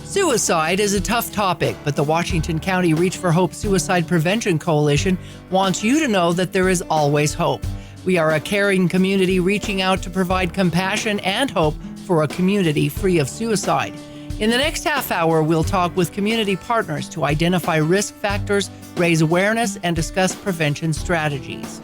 Suicide is a tough topic, but the Washington County Reach for Hope Suicide Prevention Coalition wants you to know that there is always hope. We are a caring community reaching out to provide compassion and hope for a community free of suicide. In the next half hour, we'll talk with community partners to identify risk factors, raise awareness, and discuss prevention strategies.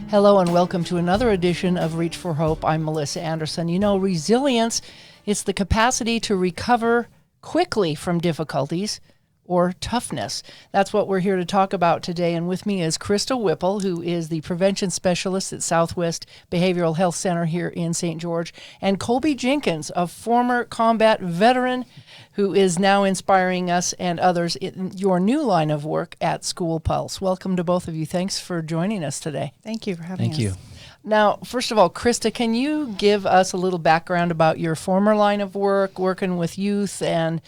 Hello and welcome to another edition of Reach for Hope. I'm Melissa Anderson. You know, resilience is the capacity to recover quickly from difficulties or toughness. That's what we're here to talk about today. And with me is Krista Whipple, who is the prevention specialist at Southwest Behavioral Health Center here in St. George, and Colby Jenkins, a former combat veteran who is now inspiring us and others in your new line of work at School Pulse. Welcome to both of you. Thanks for joining us today. Thank you for having us. Thank you. Now, first of all, Krista, can you give us a little background about your former line of work, working with youth, and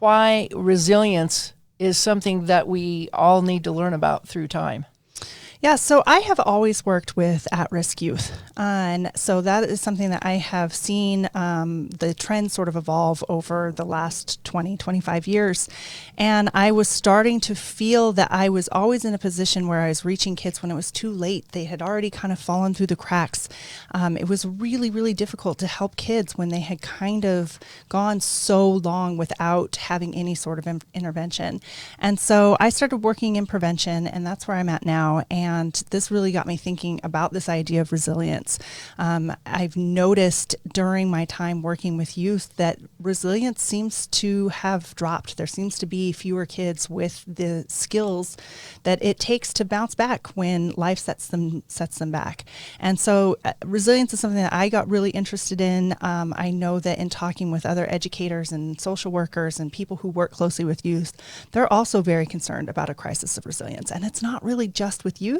why resilience is something that we all need to learn about through time? Yeah, so I have always worked with at-risk youth, and so that is something that I have seen the trend sort of evolve over the last 20, 25 years, and I was starting to feel that I was always in a position where I was reaching kids when it was too late. They had already kind of fallen through the cracks. It was really, really difficult to help kids when they had kind of gone so long without having any sort of intervention. And so I started working in prevention, and that's where I'm at now. And this really got me thinking about this idea of resilience. I've noticed during my time working with youth that resilience seems to have dropped. There seems to be fewer kids with the skills that it takes to bounce back when life sets them back. And so resilience is something that I got really interested in. I know that in talking with other educators and social workers and people who work closely with youth, they're also very concerned about a crisis of resilience. And it's not really just with youth.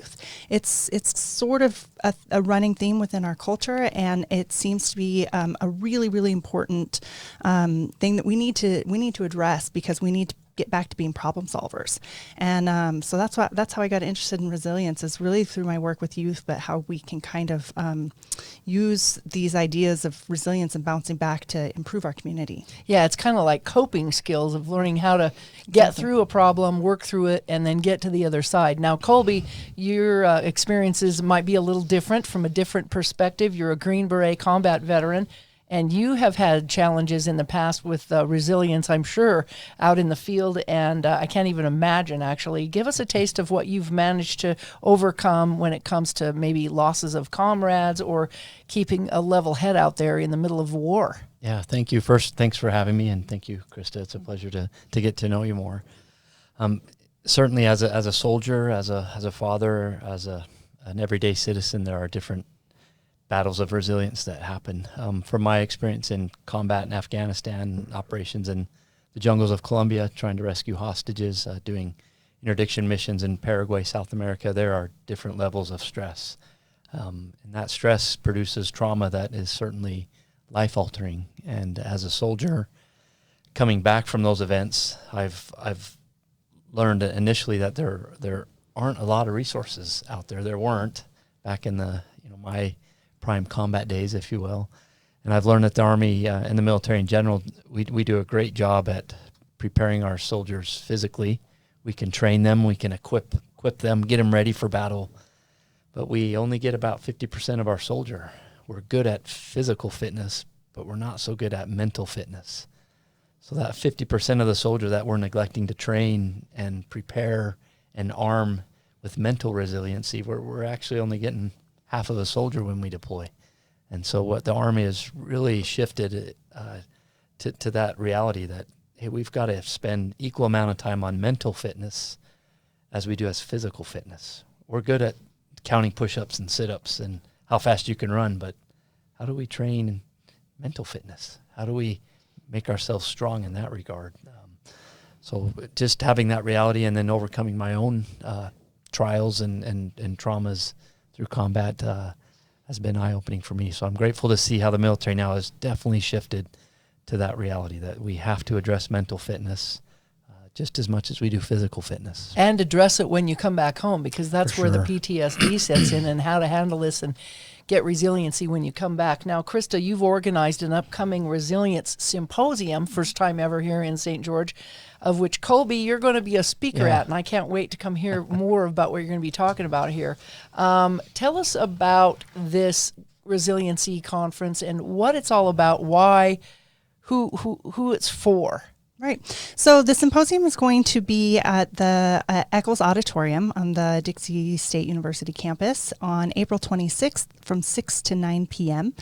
It's sort of a running theme within our culture, and it seems to be a really, really important thing that we need to address, because we need to get back to being problem solvers. And so that's how I got interested in resilience, is really through my work with youth, but how we can kind of use these ideas of resilience and bouncing back to improve our community. Yeah, it's kind of like coping skills of learning how to get through a problem, work through it, and then get to the other side. Now, Colby, your experiences might be a little different from a different perspective. You're a Green Beret combat veteran, and you have had challenges in the past with resilience, I'm sure, out in the field, and I can't even imagine, actually. Give us a taste of what you've managed to overcome when it comes to maybe losses of comrades or keeping a level head out there in the middle of war. Yeah, thank you. First, thanks for having me, and thank you, Krista. It's a pleasure to get to know you more. Certainly, as a soldier, as a father, as an everyday citizen, there are different battles of resilience that happen. From my experience in combat in Afghanistan, operations in the jungles of Colombia, trying to rescue hostages, doing interdiction missions in Paraguay, South America, there are different levels of stress. And that stress produces trauma that is certainly life-altering. And as a soldier, coming back from those events, I've learned initially that there aren't a lot of resources out there. There weren't back in the my prime combat days, if you will. And I've learned that the Army and the military in general, we do a great job at preparing our soldiers physically. We can train them, we can equip them, get them ready for battle. But we only get about 50% of our soldier. We're good at physical fitness, but we're not so good at mental fitness. So that 50% of the soldier that we're neglecting to train and prepare and arm with mental resiliency, we're actually only getting half of a soldier when we deploy. And so what the Army has really shifted to that reality that, hey, we've got to spend equal amount of time on mental fitness as we do as physical fitness. We're good at counting push-ups and sit-ups and how fast you can run, but how do we train mental fitness? How do we make ourselves strong in that regard? So just having that reality and then overcoming my own trials and traumas through combat has been eye-opening for me. So I'm grateful to see how the military now has definitely shifted to that reality that we have to address mental fitness just as much as we do physical fitness. And address it when you come back home, because that's For where sure. the PTSD sets in, and how to handle this. And get resiliency when you come back. Now, Krista, you've organized an upcoming Resilience Symposium, first time ever here in St. George, of which, Colby, you're going to be a speaker at, and I can't wait to come hear more about what you're going to be talking about here. Tell us about this Resiliency Conference and what it's all about, why, who it's for. Right. So the symposium is going to be at the Eccles Auditorium on the Dixie State University campus on April 26th from 6 to 9 p.m.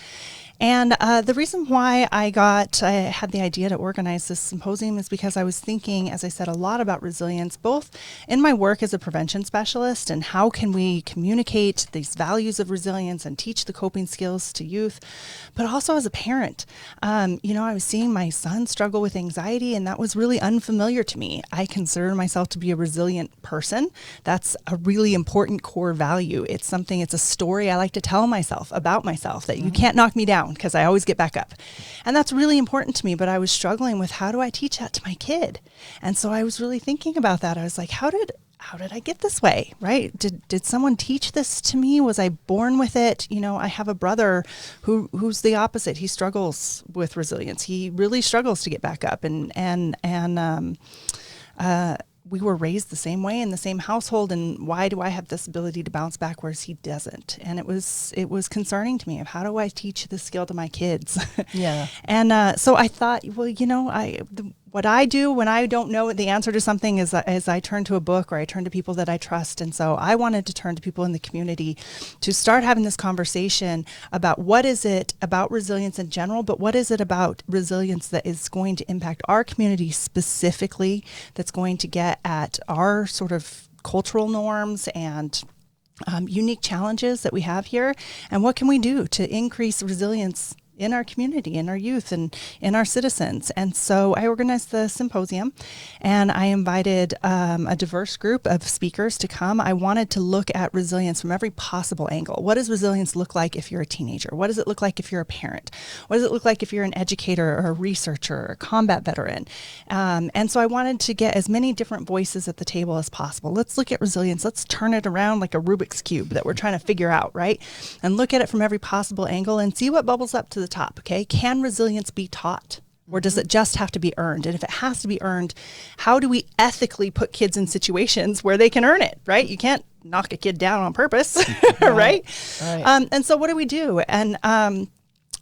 And the reason why I had the idea to organize this symposium is because I was thinking, as I said, a lot about resilience, both in my work as a prevention specialist and how can we communicate these values of resilience and teach the coping skills to youth, but also as a parent. I was seeing my son struggle with anxiety, and that was really unfamiliar to me. I consider myself to be a resilient person. That's a really important core value. It's a story I like to tell myself about myself, that you can't knock me down, because I always get back up. And that's really important to me, but I was struggling with, how do I teach that to my kid? And so I was really thinking about that. I was like, how did I get this way, right? Did someone teach this to me? Was I born with it? I have a brother who's the opposite. He struggles with resilience. He really struggles to get back up, and we were raised the same way in the same household, and why do I have this ability to bounce back whereas he doesn't? And it was concerning to me of, how do I teach this skill to my kids? Yeah. And so I thought, well, what I do when I don't know the answer to something is I turn to a book, or I turn to people that I trust. And so I wanted to turn to people in the community to start having this conversation about what is it about resilience in general, but what is it about resilience that is going to impact our community specifically, that's going to get at our sort of cultural norms and unique challenges that we have here, and what can we do to increase resilience in our community, in our youth, and in our citizens. And so I organized the symposium, and I invited a diverse group of speakers to come. I wanted to look at resilience from every possible angle. What does resilience look like if you're a teenager? What does it look like if you're a parent? What does it look like if you're an educator or a researcher or a combat veteran? And so I wanted to get as many different voices at the table as possible. Let's look at resilience. Let's turn it around like a Rubik's Cube that we're trying to figure out, right? And look at it from every possible angle and see what bubbles up to the top. Okay, can resilience be taught, or does it just have to be earned? And if it has to be earned, how do we ethically put kids in situations where they can earn it? Right? You can't knock a kid down on purpose, right? And so what do we do? And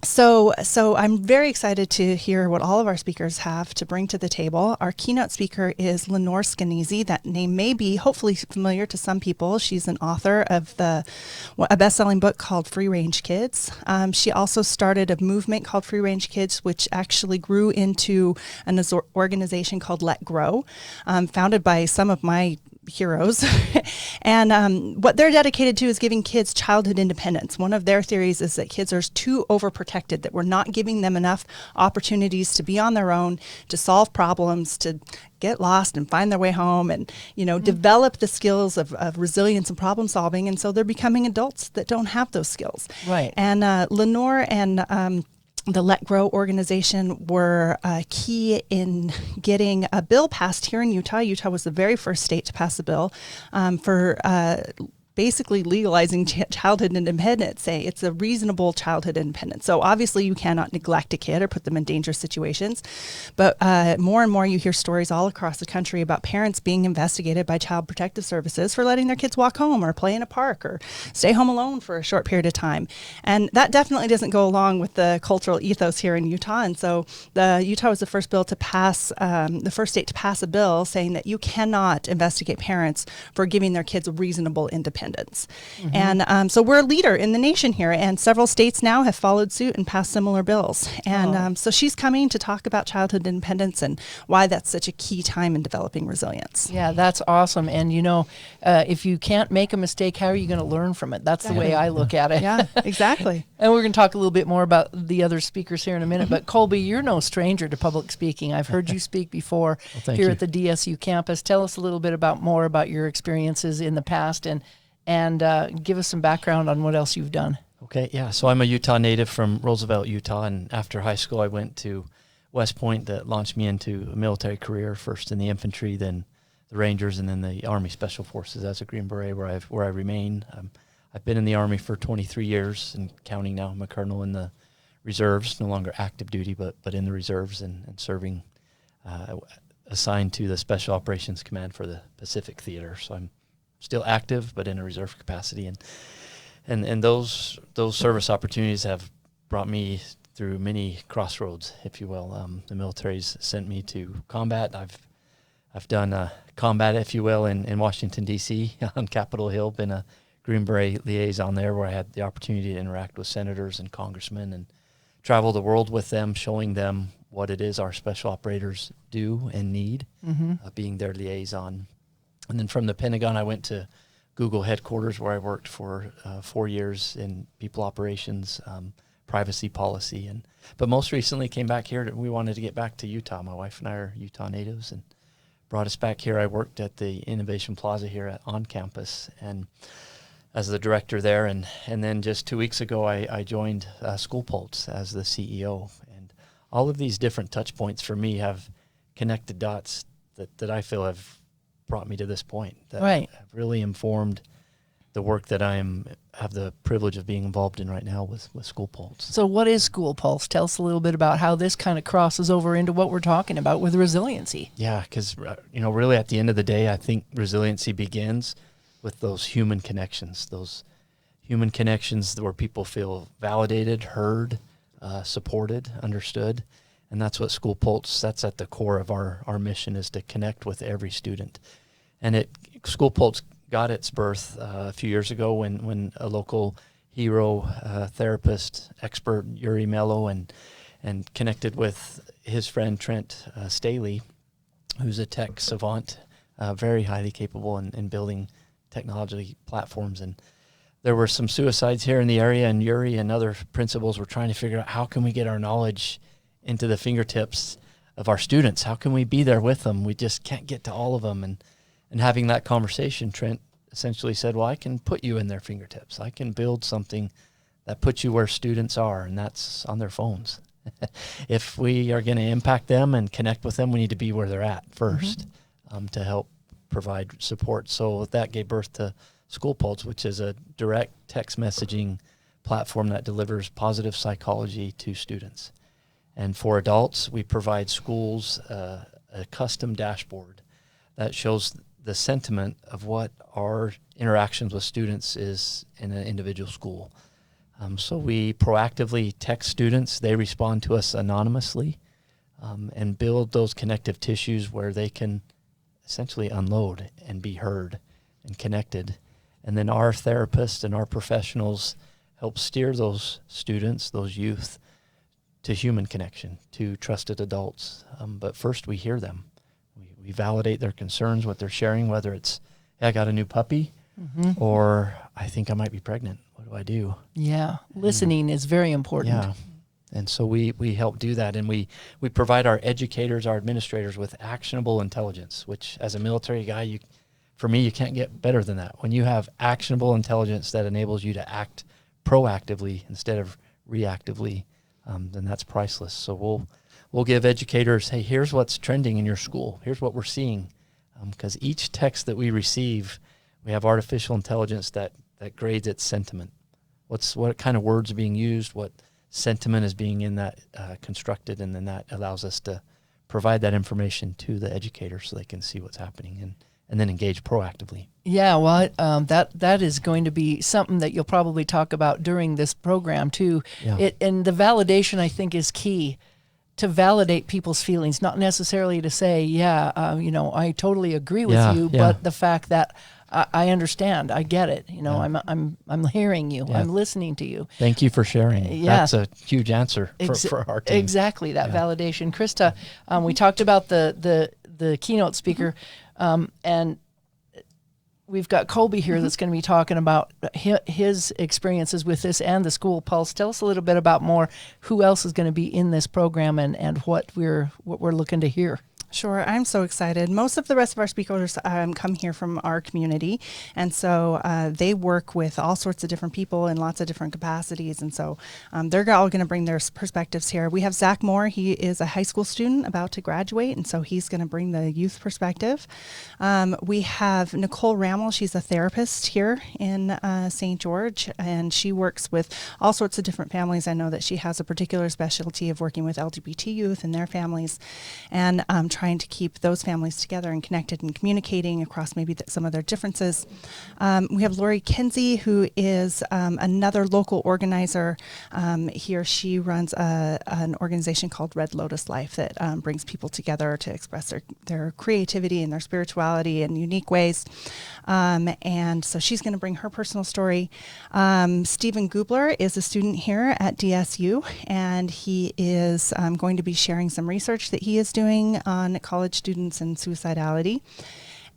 So I'm very excited to hear what all of our speakers have to bring to the table. Our keynote speaker is Lenore Skenazy. That name may be hopefully familiar to some people. She's an author of a best-selling book called Free Range Kids. She also started a movement called Free Range Kids, which actually grew into an organization called Let Grow, founded by some of my heroes. And what they're dedicated to is giving kids childhood independence. One of their theories is that kids are too overprotected, that we're not giving them enough opportunities to be on their own, to solve problems, to get lost and find their way home, and develop the skills of resilience and problem solving. And so they're becoming adults that don't have those skills. Right. And Lenore and the Let Grow organization were key in getting a bill passed here in Utah. Utah was the very first state to pass a bill for basically legalizing childhood independence, say it's a reasonable childhood independence. So obviously you cannot neglect a kid or put them in dangerous situations, but more and more you hear stories all across the country about parents being investigated by Child Protective Services for letting their kids walk home or play in a park or stay home alone for a short period of time. And that definitely doesn't go along with the cultural ethos here in Utah. And so Utah was the first bill to pass, the first state to pass a bill saying that you cannot investigate parents for giving their kids reasonable independence. And so we're a leader in the nation here, and several states now have followed suit and passed similar bills. And so she's coming to talk about childhood independence and why that's such a key time in developing resilience. Yeah, that's awesome. And if you can't make a mistake, how are you going to learn from it? That's the way I look at it. Yeah, exactly. And we're going to talk a little bit more about the other speakers here in a minute. But Colby, you're no stranger to public speaking. I've heard you speak before here at the DSU campus. Tell us a little bit more about your experiences in the past, and give us some background on what else you've done. Okay, yeah. So I'm a Utah native from Roosevelt, Utah, and after high school I went to West Point. That launched me into a military career, first in the infantry, then the Rangers, and then the Army Special Forces as a Green Beret, where I remain. I've been in the Army for 23 years and counting now. I'm a colonel in the reserves, no longer active duty, but in the reserves and serving, assigned to the Special Operations Command for the Pacific Theater. So I'm still active, but in a reserve capacity. And those service opportunities have brought me through many crossroads, if you will. The military's sent me to combat. I've done combat, if you will, in Washington, D.C. on Capitol Hill, been a Green Beret liaison there where I had the opportunity to interact with senators and congressmen and travel the world with them, showing them what it is our special operators do and need, being their liaison. And then from the Pentagon, I went to Google headquarters where I worked for 4 years in people operations, privacy policy. But most recently came back here. We wanted to get back to Utah. My wife and I are Utah natives and brought us back here. I worked at the Innovation Plaza here on campus and as the director there. And then just 2 weeks ago, I joined School Pulse as the CEO. And all of these different touch points for me have connected dots that I feel have brought me to this point, that have really informed the work that I have the privilege of being involved in right now with School Pulse. So what is School Pulse? Tell us a little bit about how this kind of crosses over into what we're talking about with resiliency. Yeah, because really at the end of the day, I think resiliency begins with those human connections where people feel validated, heard, supported, understood. And that's what School Pulse, that's at the core of our mission, is to connect with every student. And School Pulse got its birth a few years ago when a local hero, therapist, expert, Yuri Mello, and connected with his friend Trent Staley, who's a tech savant, very highly capable in building technology platforms. And there were some suicides here in the area, and Yuri and other principals were trying to figure out how can we get our knowledge into the fingertips of our students? How can we be there with them? We just can't get to all of them. And having that conversation, Trent essentially said, well, I can put you in their fingertips. I can build something that puts you where students are, and that's on their phones. If we are going to impact them and connect with them, we need to be where they're at first to help provide support. So that gave birth to School Pulse, which is a direct text messaging platform that delivers positive psychology to students. And for adults, we provide schools a custom dashboard that shows the sentiment of what our interactions with students is in an individual school. So we proactively text students. They respond to us anonymously and build those connective tissues where they can essentially unload and be heard and connected. And then our therapists and our professionals help steer those students, those youth, to human connection, to trusted adults. But first we hear them. We validate their concerns, what they're sharing, whether it's, hey, I got a new puppy, or I think I might be pregnant. What do I do? Yeah, listening is very important. Yeah, and so we help do that, and we provide our educators, our administrators with actionable intelligence, which as a military guy, for me, you can't get better than that. When you have actionable intelligence that enables you to act proactively instead of reactively, then that's priceless. So we'll give educators, hey, here's what's trending in your school. Here's what we're seeing. Because each text that we receive, we have artificial intelligence that grades its sentiment. What kind of words are being used, what sentiment is being in that constructed, and then that allows us to provide that information to the educator so they can see what's happening and then engage proactively. Yeah, well, that is going to be something that you'll probably talk about during this program too. Yeah. And the validation, I think, is key. To validate people's feelings, not necessarily to say, I totally agree with you, but the fact that I understand, I get it. I'm hearing you, I'm listening to you. Thank you for sharing. Yeah. That's a huge answer for our team. Exactly, that validation. Krista, we talked about the keynote speaker, and we've got Colby here that's going to be talking about his experiences with this and the School Pulse. Tell us a little bit about more who else is going to be in this program and what we're looking to hear. Sure, I'm so excited. Most of the rest of our speakers come here from our community, and so they work with all sorts of different people in lots of different capacities, and so they're all going to bring their perspectives here. We have Zach Moore. He is a high school student about to graduate, and so he's going to bring the youth perspective. We have Nicole Rammel. She's a therapist here in St. George, and she works with all sorts of different families. I know that she has a particular specialty of working with LGBT youth and their families, and trying to keep those families together and connected and communicating across maybe some of their differences. We have Laurie Kinsey, who is another local organizer here. She runs an organization called Red Lotus Life that brings people together to express their creativity and their spirituality in unique ways. And so she's going to bring her personal story. Stephen Gubler is a student here at DSU, and he is going to be sharing some research that he is doing on college students and suicidality.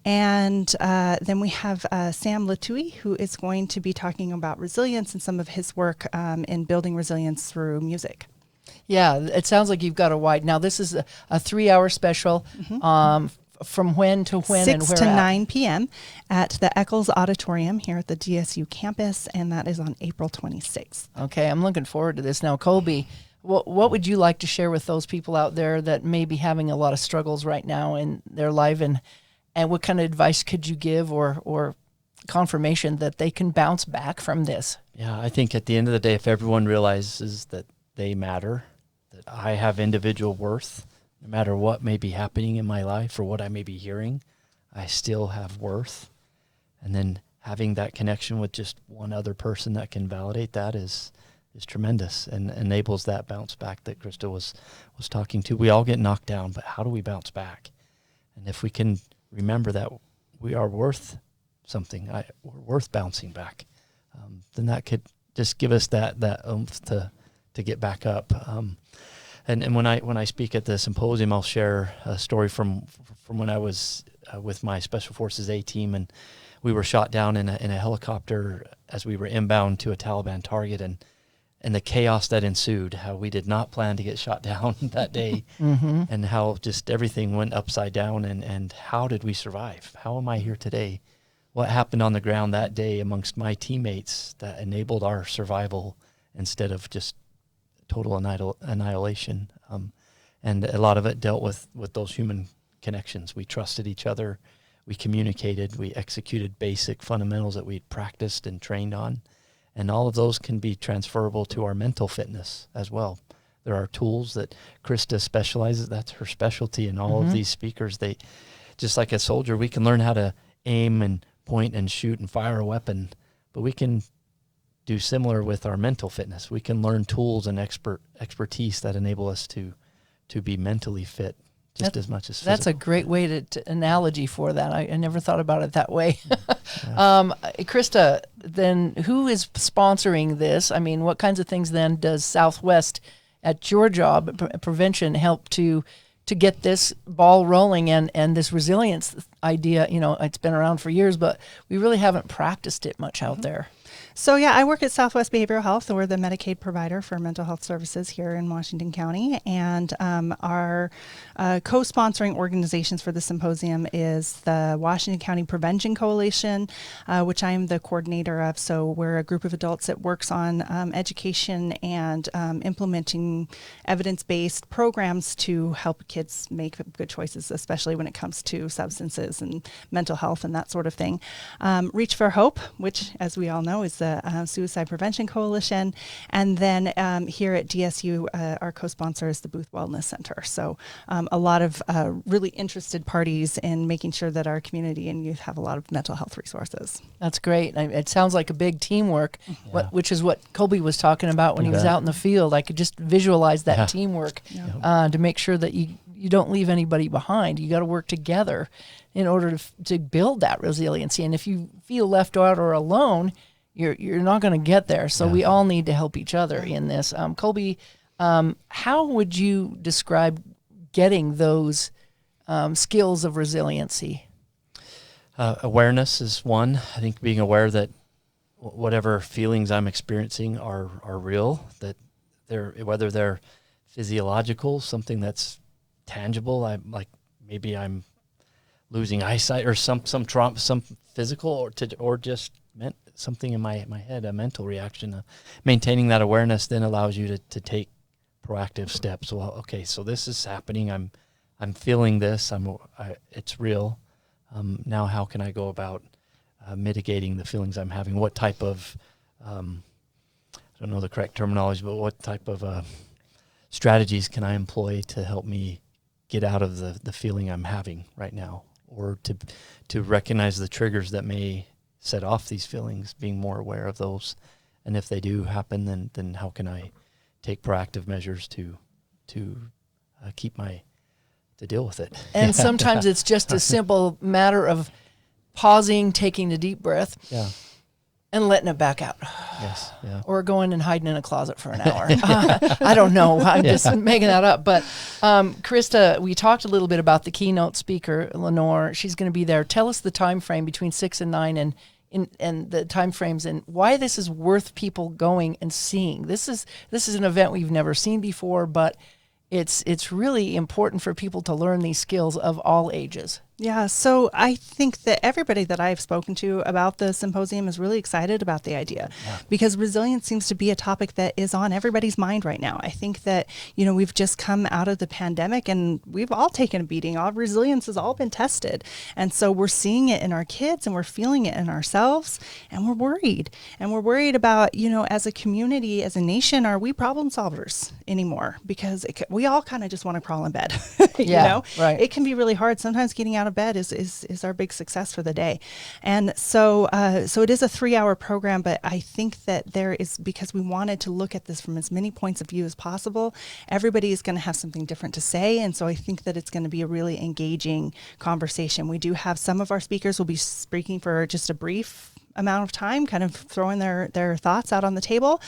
And then we have Sam Latouille, who is going to be talking about resilience and some of his work in building resilience through music. Yeah, it sounds like you've got a wide. Now, this is a 3-hour special. From when to when 6 and where? to 9 p.m. at the Eccles Auditorium here at the DSU campus, and that is on April 26th. Okay, I'm looking forward to this. Now, Colby, what would you like to share with those people out there that may be having a lot of struggles right now in their life, and what kind of advice could you give or confirmation that they can bounce back from this? Yeah, I think at the end of the day, if everyone realizes that they matter, that I have individual worth, no matter what may be happening in my life or what I may be hearing, I still have worth. And then having that connection with just one other person that can validate that is tremendous and enables that bounce back that Krista was talking to. We all get knocked down, but how do we bounce back? And if we can remember that we are worth something, we're worth bouncing back, then that could just give us that oomph to get back up. And when I speak at the symposium, I'll share a story from when I was with my Special Forces A team, and we were shot down in a helicopter as we were inbound to a Taliban target, and the chaos that ensued, how we did not plan to get shot down that day, and how just everything went upside down, and how did we survive? How am I here today? What happened on the ground that day amongst my teammates that enabled our survival instead of just total annihilation? And a lot of it dealt with those human connections. We trusted each other, we communicated, we executed basic fundamentals that we'd practiced and trained on. And all of those can be transferable to our mental fitness as well. There are tools that Krista specializes, that's her specialty, and all of these speakers, they, just like a soldier, we can learn how to aim and point and shoot and fire a weapon, but we can do similar with our mental fitness. We can learn tools and expertise that enable us to be mentally fit just as much as physical. That's a great way to analogy for that. I never thought about it that way. Krista, then who is sponsoring this? I mean, what kinds of things then does Southwest at your job, prevention, help to get this ball rolling and this resilience idea? You know, it's been around for years, but we really haven't practiced it much out there. So yeah, I work at Southwest Behavioral Health. We're the Medicaid provider for mental health services here in Washington County, and our co-sponsoring organizations for the symposium is the Washington County Prevention Coalition, which I am the coordinator of. So we're a group of adults that works on education and implementing evidence-based programs to help kids make good choices, especially when it comes to substances and mental health and that sort of thing. Reach for Hope, which, as we all know, is the Suicide Prevention Coalition. And then here at DSU, our co-sponsor is the Booth Wellness Center. So a lot of really interested parties in making sure that our community and youth have a lot of mental health resources. That's great. It sounds like a big teamwork, which is what Colby was talking about when he was out in the field. I could just visualize that teamwork to make sure that you don't leave anybody behind. You got to work together in order to build that resiliency. And if you feel left out or alone, you're not going to get there. So we all need to help each other in this. Colby, how would you describe getting those skills of resiliency? Awareness is one. I think being aware that whatever feelings I'm experiencing are real, that whether they're physiological, something that's tangible, like maybe I'm losing eyesight or some trauma, some physical or just something in my head, a mental reaction. Maintaining that awareness then allows you to take proactive steps. Well, okay, so this is happening. I'm feeling this. It's real. Now, how can I go about mitigating the feelings I'm having? What type of I don't know the correct terminology, but what type of strategies can I employ to help me get out of the feeling I'm having right now, or to recognize the triggers that may set off these feelings, being more aware of those, and if they do happen, then how can I take proactive measures to deal with it? And sometimes it's just a simple matter of pausing, taking a deep breath, and letting it back out. Yes, yeah. Or going and hiding in a closet for an hour. I don't know. I'm just making that up. But Krista, we talked a little bit about the keynote speaker, Lenore. She's going to be there. Tell us the time frame between 6 and 9 and the time frames and why this is worth people going and seeing. This is an event we've never seen before, but it's really important for people to learn these skills of all ages. Yeah, so I think that everybody that I've spoken to about the symposium is really excited about the idea because resilience seems to be a topic that is on everybody's mind right now. I think that, we've just come out of the pandemic and we've all taken a beating. Our resilience has all been tested. And so we're seeing it in our kids and we're feeling it in ourselves and we're worried. And we're worried about, as a community, as a nation, are we problem solvers anymore? Because we all kind of just want to crawl in bed, Right. It can be really hard. Sometimes getting out of bed is our big success for the day. And so it is a 3-hour program, but I think that there is, because we wanted to look at this from as many points of view as possible, everybody is going to have something different to say. And so I think that it's going to be a really engaging conversation. We do have some of our speakers will be speaking for just a brief amount of time, kind of throwing their thoughts out on the table.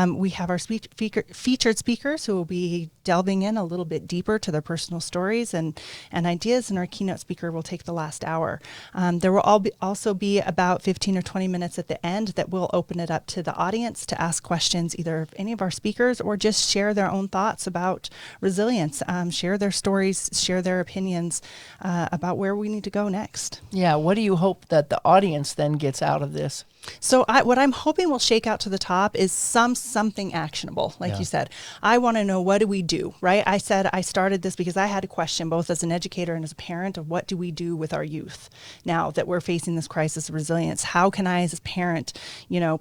We have our featured speakers who will be delving in a little bit deeper to their personal stories and ideas, and our keynote speaker will take the last hour. There will also be about 15 or 20 minutes at the end that will open it up to the audience to ask questions, either of any of our speakers or just share their own thoughts about resilience, share their stories, share their opinions about where we need to go next. Yeah, what do you hope that the audience then gets out of this? So what I'm hoping will shake out to the top is something actionable, like you said. I want to know, what do we do, right? I said I started this because I had a question, both as an educator and as a parent, of what do we do with our youth now that we're facing this crisis of resilience? How can I, as a parent,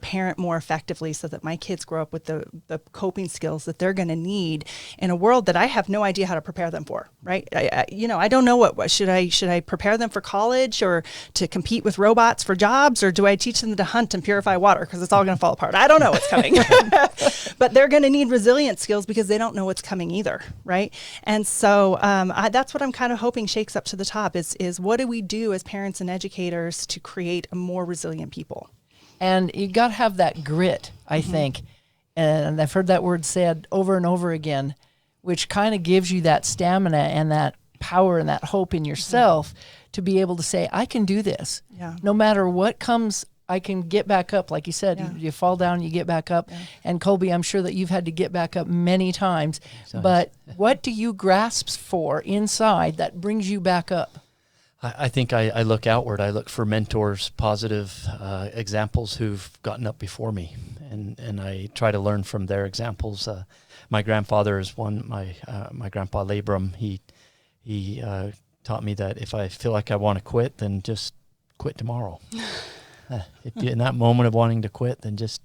parent more effectively so that my kids grow up with the coping skills that they're going to need in a world that I have no idea how to prepare them for, right? I don't know what should I prepare them for college or to compete with robots for jobs, or do I teach them to hunt and purify water because it's all going to fall apart? I don't know what's coming. But they're going to need resilient skills because they don't know what's coming either, right? And so that's what I'm kind of hoping shakes up to the top is what do we do as parents and educators to create a more resilient people? And you got to have that grit, I think. And I've heard that word said over and over again, which kind of gives you that stamina and that power and that hope in yourself to be able to say, I can do this. Yeah. No matter what comes, I can get back up. Like you said, you fall down, you get back up. Yeah. And Colby, I'm sure that you've had to get back up many times. But what do you grasp for inside that brings you back up? I think I look outward. I look for mentors, positive examples who've gotten up before me, and I try to learn from their examples. My grandfather is one. My grandpa Labrum, he taught me that if I feel like I want to quit, then just quit tomorrow. If you're in that moment of wanting to quit, then just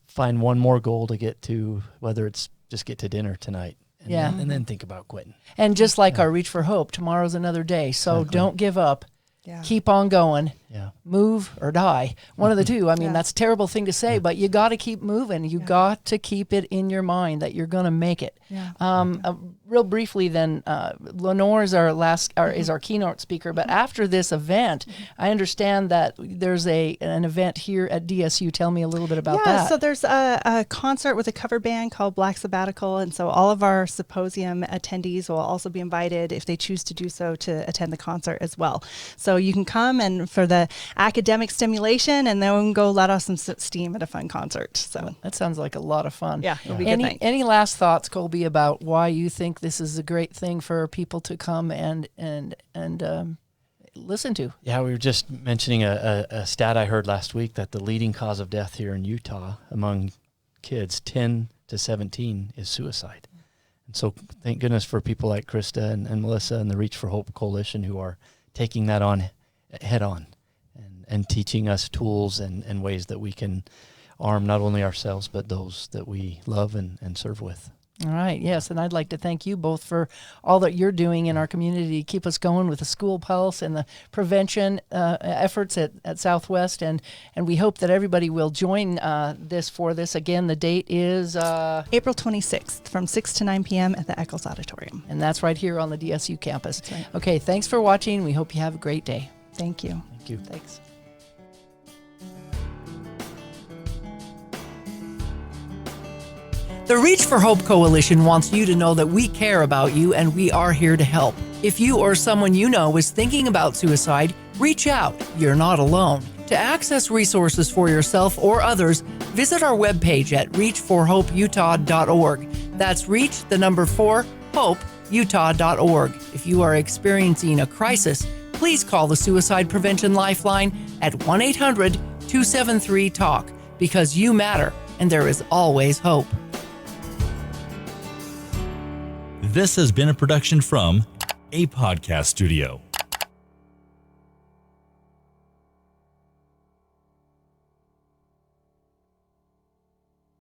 find one more goal to get to, whether it's just get to dinner tonight. And then think about quitting. And just like our Reach for Hope, tomorrow's another day. So don't give up. Yeah. Keep on going. Yeah. Move or die. One of the two. I mean, that's a terrible thing to say, but you got to keep moving. You got to keep it in your mind that you're going to make it. Yeah. Real briefly, then, Lenore is is our keynote speaker. But after this event, I understand that there's an event here at DSU. Tell me a little bit about that. Yeah. So there's a concert with a cover band called Black Sabbatical, and so all of our Symposium attendees will also be invited, if they choose to do so, to attend the concert as well. So you can come, and for the the academic stimulation and then go let off some steam at a fun concert. So that sounds like a lot of fun. Yeah, it'll be a good night. Any last thoughts, Colby, about why you think this is a great thing for people to come and listen to? Yeah, we were just mentioning a stat I heard last week that the leading cause of death here in Utah among kids 10 to 17 is suicide. And so thank goodness for people like Krista and Melissa and the Reach for Hope Coalition who are taking that on head on and teaching us tools and ways that we can arm not only ourselves but those that we love and serve with. All right, yes, and I'd like to thank you both for all that you're doing in our community to keep us going with the School Pulse and the prevention efforts at Southwest, and we hope that everybody will join for this. Again, the date is April 26th from 6 to 9 p.m. at the Eccles Auditorium. And that's right here on the DSU campus. That's right. Okay, thanks for watching. We hope you have a great day. Thank you. Thank you. Thanks. The Reach for Hope Coalition wants you to know that we care about you and we are here to help. If you or someone you know is thinking about suicide, reach out. You're not alone. To access resources for yourself or others, visit our webpage at reachforhopeutah.org. That's hopeutah.org. If you are experiencing a crisis, please call the Suicide Prevention Lifeline at 1-800-273-TALK because you matter and there is always hope. This has been a production from a podcast studio.